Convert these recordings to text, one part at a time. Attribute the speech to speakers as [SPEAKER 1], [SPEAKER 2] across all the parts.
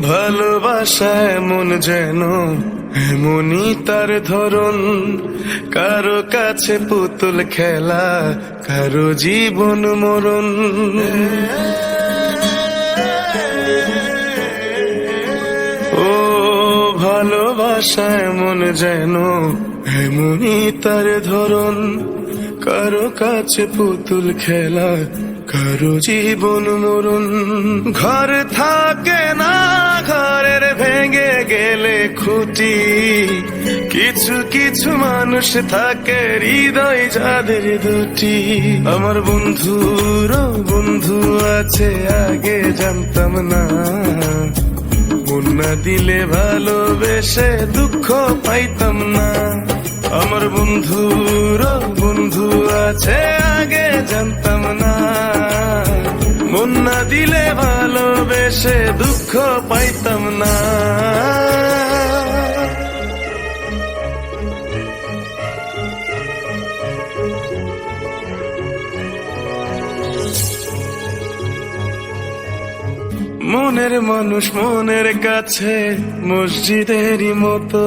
[SPEAKER 1] ভালোবাসা এমন যেন এমনই তার ধরন, কারো কাছে পুতুল খেলা, কারো জীবন মরণ। ও ভালোবাসা এমন যেন এমনই তার ধরন, কারো কাছে পুতুল খেলা, কারো জীবন মরণ। ঘর থাকে না, ঘরের ভেঙে গেলে খুঁটি, কিছু কিছু মানুষ থাকে হৃদয় যাদের দুটি। আমার বন্ধুর বন্ধু আছে আগে জানতাম না, মন না দিলে ভালোবেসে দুঃখ পাইতাম না। আমার বন্ধুর বন্ধু আছে আগে জানতাম না, মন না দিলে ভালোবেসে দুঃখ পাইতাম না। মনের মানুষ মনের কাছে মসজিদেরই মতো,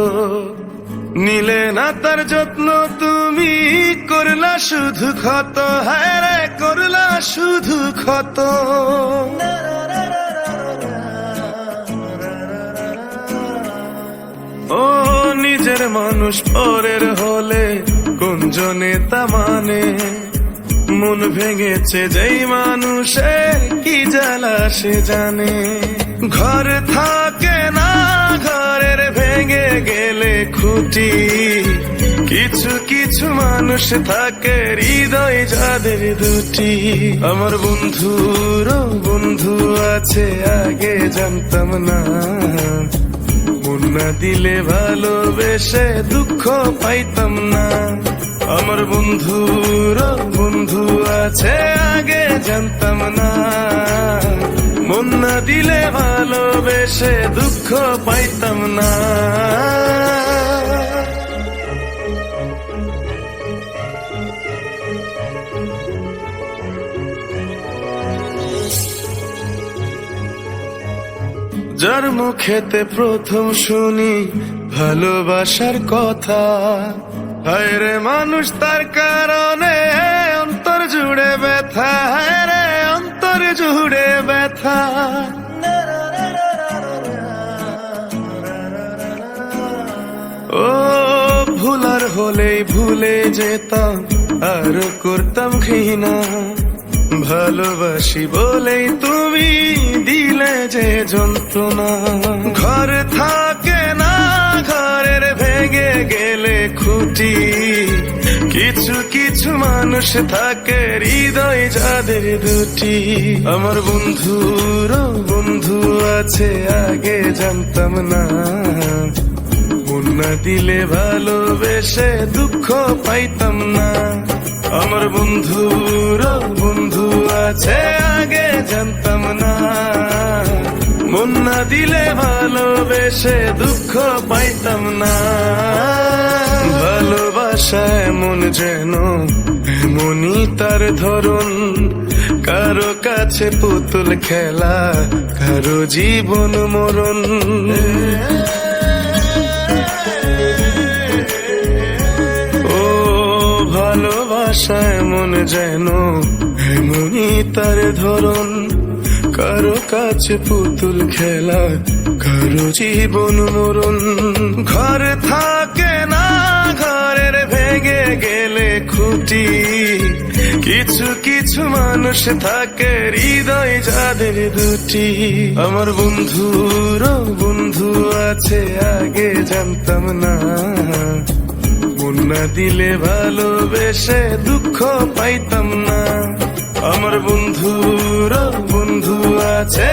[SPEAKER 1] নিলে না তার যত্ন তুমি করলা শুধু ক্ষত, হায় রে করলা শুধু ক্ষত। ও নিজের মানুষ পরের হলে কোন জনে তা মানে, মন ভেঙেছে যেই মানুষের কি জ্বালা সে জানে। ঘর থাকে না, ঘরের ভেঙে গেলে খুঁটি, কিছু কিছু মানুষ থাকে হৃদয় যাদের দুটি। আমার বন্ধুর বন্ধু আছে আগে জানতাম না, মন না দিলে ভালোবেসে দুঃখ পাইতাম না। আমার বন্ধুর বন্ধু আছে আগে জানতাম না, মন না দিলে ভালোবেসে দুঃখ পাইতাম না। যার মুখেতে প্রথম শুনি ভালোবাসার কথা, হায় রে মানুষ তার কারণে অন্তর জুড়ে ব্যথা, হায় রে অন্তর জুড়ে ব্যথা। ও ভুলার হলেই ভুলে যেতাম আর করতাম ঘৃণা, ভালোবাসি বলেই তুমি দিলে যে যন্ত্রণা। ঘর থাকে না, ঘরের ভেঙে গেলে খুঁটি, কিছু কিছু মানুষ থাকে হৃদয় যাদের দুটি। আমার বন্ধুর বন্ধু আছে আগে জানতাম না, মন না দিলে ভালোবেসে দুঃখ পাইতাম না। আমার বন্ধুর বন্ধু আছে আগে জানতাম না, মন না দিলে ভালোবেসে দুঃখ পাইতাম না। ভালোবাসা এমন যেন এমনই তার ধরন, কারো কাছে পুতুল খেলা, কারো জীবন মরণ। ভালোবাসা এমন যেন এমনই তার ধরন, কারো কাছে পুতুল খেলা, কারো জীবন মরণ। ঘর থাকে না, ঘরের ভেঙে গেলে খুঁটি, কিছু কিছু মানুষ থাকে হৃদয় যাদের দুটি। আমার বন্ধুর বন্ধু আছে আগে জানতাম না, মন না দিলে ভালোবেসে দুঃখ পাইতাম না। আমার বন্ধুর বন্ধু আছে।